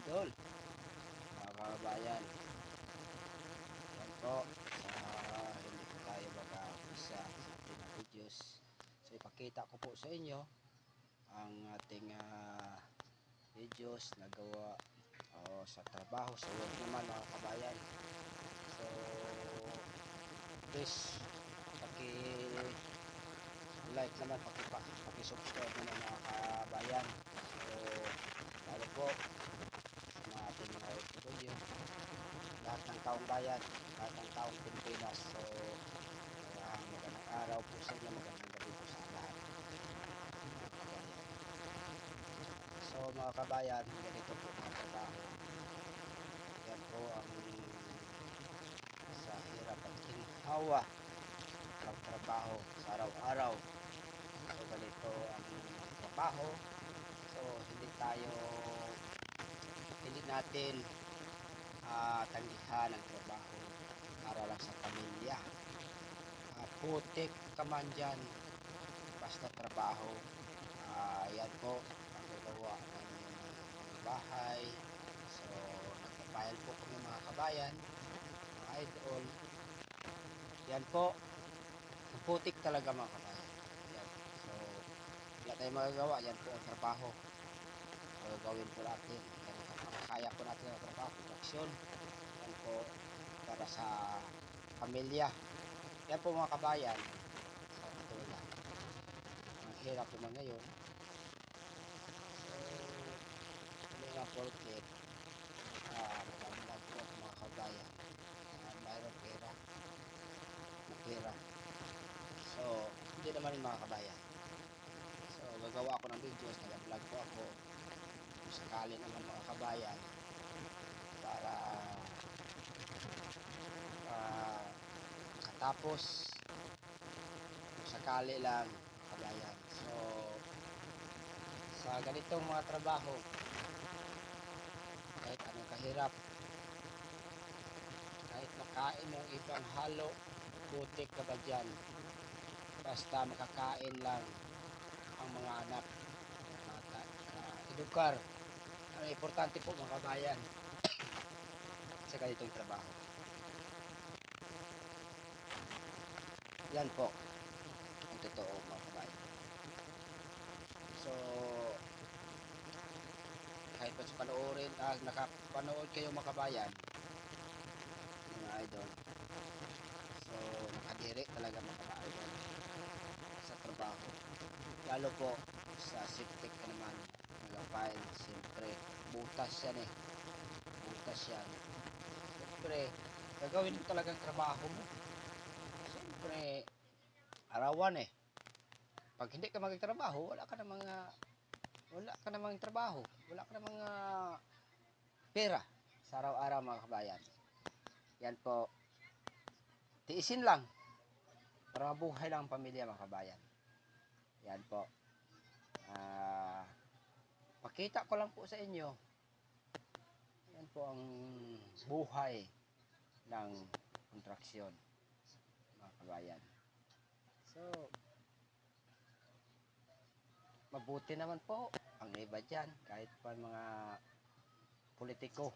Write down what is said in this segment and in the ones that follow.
idol, mga kababayan. Yan po, hindi po tayo mag-umpisa sa ating videos. So ipakita ko po sa inyo ang ating videos na gawa sa trabaho sa work naman, mga kabayan. So please paki-like naman, paki-subscribe naman, mga kabayan. So lalo po sa mga ating mga OFW, lahat ng taong bayan, lahat ng taong Pilipinas. So magandang araw po sa inyo, magandang gabi po sa lahat, mga kabayan. So mga kabayan, ganito po mga trabaho. Yan po ang sa hirap at ginhawa ng trabaho sa araw-araw. So ganito ang trabaho. So hindi natin tanggihan ang trabaho para lang sa pamilya. Putik ka man dyan, basta trabaho. Yan po ang gagawa ng bahay. So nagpapayal po kami, mga kabayan, mga idol. Yan po, putik talaga, mga kabayan. Yan. So wala tayong magagawa, yan po ang trabaho. So gawin po natin, yan makakaya po natin ang trabaho, produksyon. Yan po para sa pamilya. Yan po, mga kabayan. So ito lang, ang hirap naman ngayon. So hindi nga porket magandang po, mga kabayan, mayroong pera, mapera. So hindi naman, mga kabayan. So gagawa ako ng videos, nag-vlog po ako kung sakali naman, mga kabayan, para makatapos kung sakali lang, mga kabayan. So sa ganitong mga trabaho, kahit anong kahirap, kahit makain ng ibang halo, putik ka ba dyan, basta makakain lang ang mga anak, bata, edukar. Ang importante po, mga kabayan, sa ganitong trabaho. Yan po ang totoo, mga kabayan. So kahit pa sa panoorin, nakapanood kayo, mga kabayan, mga idol. So nakadiri talaga, mga kabayan, sa trabaho. Lalo po sa safety ka naman, nag-file, siyempre butas yan butas yan. Siyempre gagawin mo talagang trabaho mo, siyempre arawan pag hindi ka magtrabaho, wala ka namang trabaho, wala ka namang pera sa araw-araw, mga kabayan. Yan po, tiisin lang para mabuhay lang ang pamilya, mga kabayan. Yan po, pakita ko lang po sa inyo. Yan po ang buhay ng kontraksyon, mga kabayan. So mabuti naman po ang iba dyan, kahit pa mga politiko,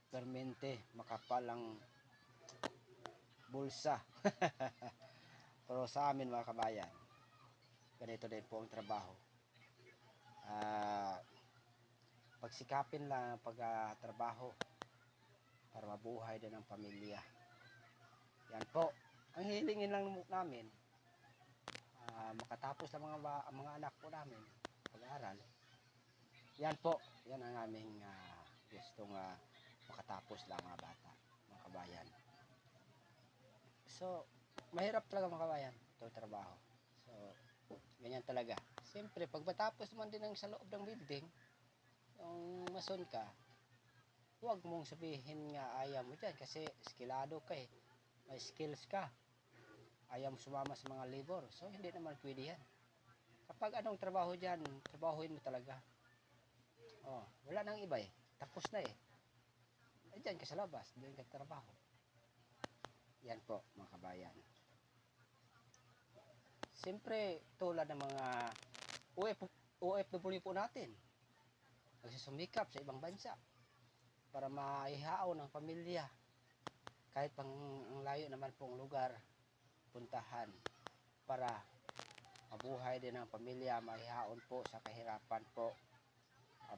permente, makapal ang bulsa. Pero sa amin, mga kabayan, ganito din po ang trabaho. Pagsikapin lang ang pagtrabaho para mabuhay din ang pamilya. Yan po ang hilingin lang namin, makatapos ng mga anak po namin pag-aaral. Yan po, yan ang aming gustong makatapos lang, mga bata, mga kabayan. So mahirap talaga, mga kabayan, itong trabaho. So ganyan talaga. Siyempre pag matapos naman din sa loob ng building, yung mason ka, huwag mong sabihin nga ayaw mo dyan kasi skillado ka may skills ka, ayaw mo sumama sa mga labor. So hindi naman pwede yan. Kapag anong trabaho dyan, trabahuin mo talaga. Wala nang iba tapos na dyan ka sa labas, doon ka trabaho. Yan po, mga kabayan. Siyempre tulad ng mga OFW po natin, nagsusumikap sa ibang bansa para maihaon ng pamilya. Kahit pang ang layo naman pong lugar, puntahan para mabuhay din ang pamilya, maihaon po sa kahirapan po.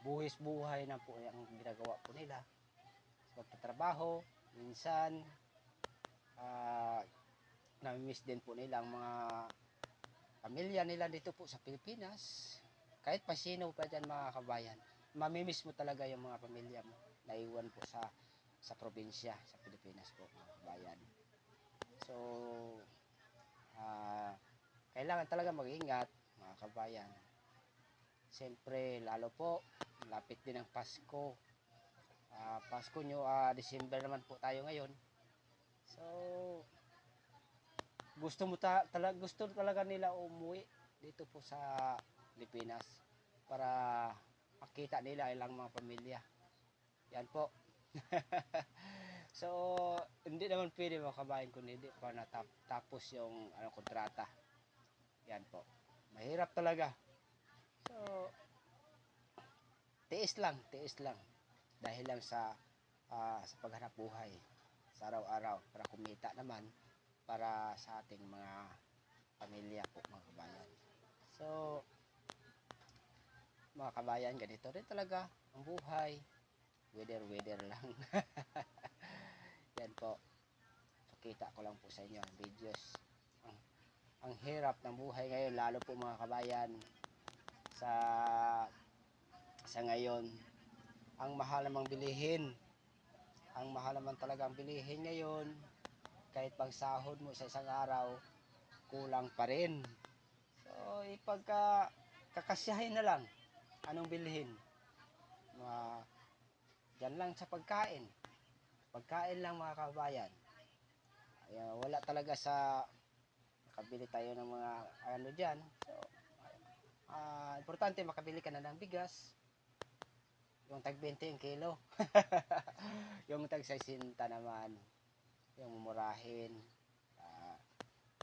Buhis buhay na po ang ginagawa po nila. Sa pagtatrabaho, minsan, namimiss din po nila ang mga pamilya nila dito po sa Pilipinas. Kahit pa sino pa dyan mga kabayan, mamimiss mo talaga yung mga pamilya mo naiwan po sa probinsya, sa Pilipinas po mga kabayan. So, kailangan talaga mag-ingat mga kabayan. Siyempre, lalo po, lapit din ang Pasko. Pasko nyo, December naman po tayo ngayon. So, gusto talaga nila umuwi dito po sa Pilipinas para makita nila ilang mga pamilya. Yan po. So, hindi naman pwede mga kabayan kung hindi pa natapos yung kontrata. Yan po. Mahirap talaga. So, tiis lang. Dahil lang sa paghanap buhay sa araw-araw para kumita naman para sa ating mga pamilya po mga kabayan. So, mga kabayan, ganito rin talaga ang buhay. Weather lang. Yan po. Pakita ko lang po sa inyo ang videos. Ang hirap ng buhay ngayon, lalo po mga kabayan sa ngayon. Ang mahal namang bilihin. Ang mahal naman talaga ang bilihin ngayon. Kahit pag sahod mo sa isang araw, kulang pa rin. So, kakasyahin na lang. Anong bilhin? Diyan lang sa pagkain. Pagkain lang mga kabayan. Wala talaga sa makabili tayo ng mga ano dyan. So, importante makabili ka na ng bigas. Yung tag 20 yung kilo. Yung tag 60 naman. Yung mumurahin.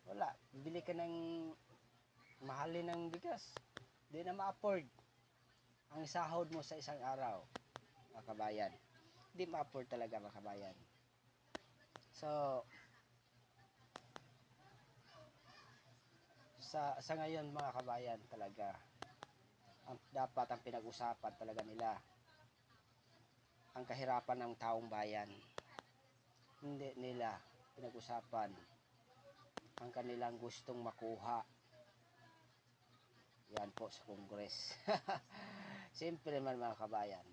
Wala. Bili ka ng mahalin ng bigas. Di na ma-afford. Ang sahod mo sa isang araw. Mga kabayan. Di ma-afford talaga mga kabayan. So, sa ngayon mga kabayan talaga, dapat ang pinag-usapan talaga nila ang kahirapan ng taong bayan. Hindi nila pinag-usapan ang kanilang gustong makuha. Yan po sa Congress. Siyempre man mga kabayan,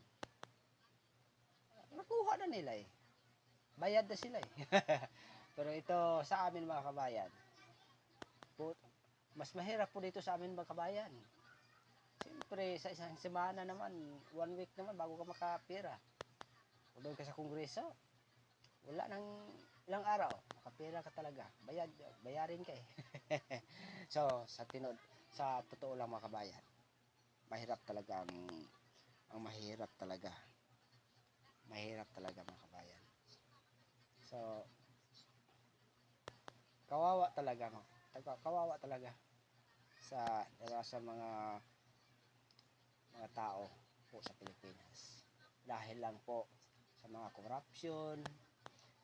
nakuha na nila eh. Bayad na sila eh. Pero ito sa amin mga kabayan, mas mahirap po dito sa amin mga kabayan. Siyempre sa isang semana naman, 1 week naman bago ka makapira. Kung doon ka sa Kongreso, wala nang ilang araw, makapira ka talaga. Bayarin ka eh. So, sa totoo lang mga kabayan, mahirap talaga ang mahirap talaga. Mahirap talaga mga kabayan. So, kawawa talaga sa mga tao po sa Pilipinas. Dahil lang po sa mga corruption,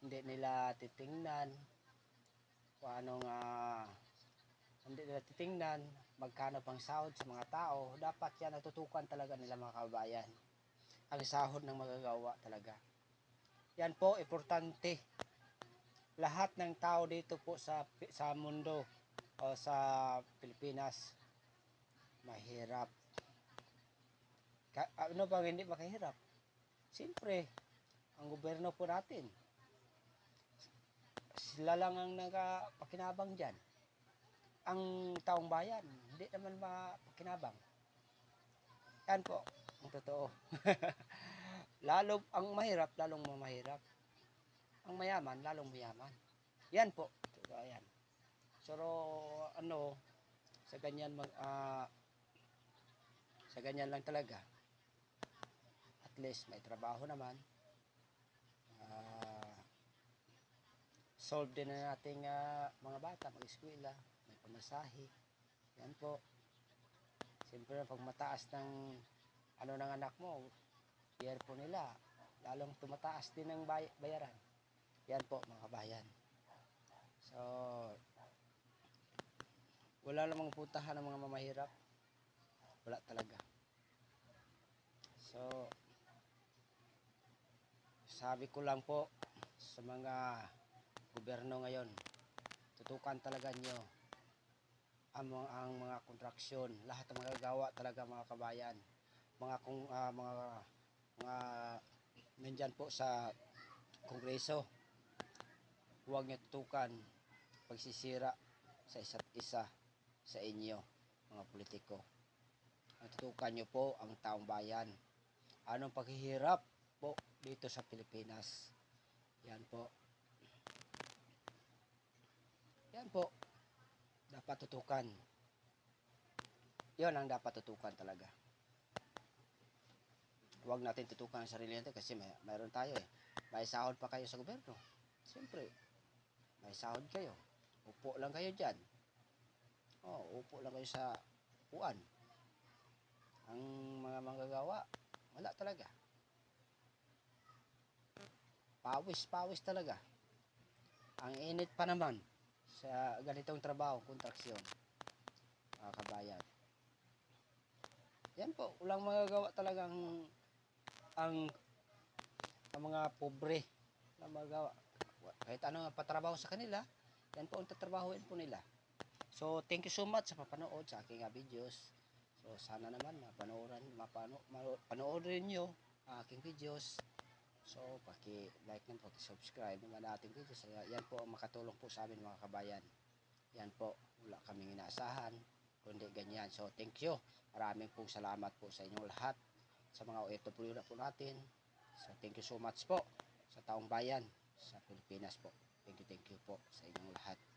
hindi nila titingnan hindi nila titingnan magkano pang sahod sa mga tao. Dapat yan natutukan talaga nila mga kabayan. Ang sahod ng magagawa talaga. Yan po, importante. Lahat ng tao dito po sa mundo o sa Pilipinas, mahirap. Ano bang hindi makahirap? Siyempre, ang gobyerno po natin, sila lang ang nagpakinabang dyan. Ang taong bayan, hindi naman mapakinabang. Yan po, ang totoo. Ang mahirap, lalong mamahirap. Ang mayaman, lalong mayaman. Yan po. Yan. Pero sa ganyan lang talaga. At least may trabaho naman. Solve din na nating mga bata mag-eskwela, may pamasahe. Yan po. Siyempre pag mataas ng ano ng anak mo, share po nila, lalong tumataas din ang bayaran. Yan po mga kabayan. So, wala namang puntahan ng mga mamahirap. Wala talaga. So, sabi ko lang po sa mga gobyerno ngayon, tutukan talaga nyo ang mga kontraksyon, lahat ng magagawa talaga mga kabayan. Mga nandyan po sa Kongreso, huwag nyo tutukan pagsisira sa isa't isa sa inyo, mga politiko. Ang tutukan nyo po ang taong bayan. Anong paghihirap po dito sa Pilipinas? Yan po. Yan po. Dapat tutukan. Yan ang dapat tutukan talaga. Huwag natin tutukan ang sarili natin kasi mayroon tayo eh. May sahod pa kayo sa gobyerno. Siyempre, may sahod kayo. Upo lang kayo dyan. Upo lang kayo sa upuan. Ang mga manggagawa, wala talaga. Pawis talaga. Ang init pa naman sa ganitong trabaho, kontraksyon. Mga kabayan. Yan po, walang magagawa talagang ang mga pobre na magawa. Kahit ano patrabaho sa kanila, yan po ang tatrabahuin po nila. So, thank you so much sa papanood sa aking videos. So, sana naman panoorin nyo aking videos. So, paki-like and paki-subscribe naman ating videos. Yan po ang makatulong po sa amin mga kabayan. Yan po, wala kaming inaasahan, kundi ganyan. So, thank you. Maraming pong salamat po sa inyong lahat. Sa mga OFW na po natin. So, thank you so much po sa taong bayan sa Pilipinas po. Thank you po sa inyong lahat.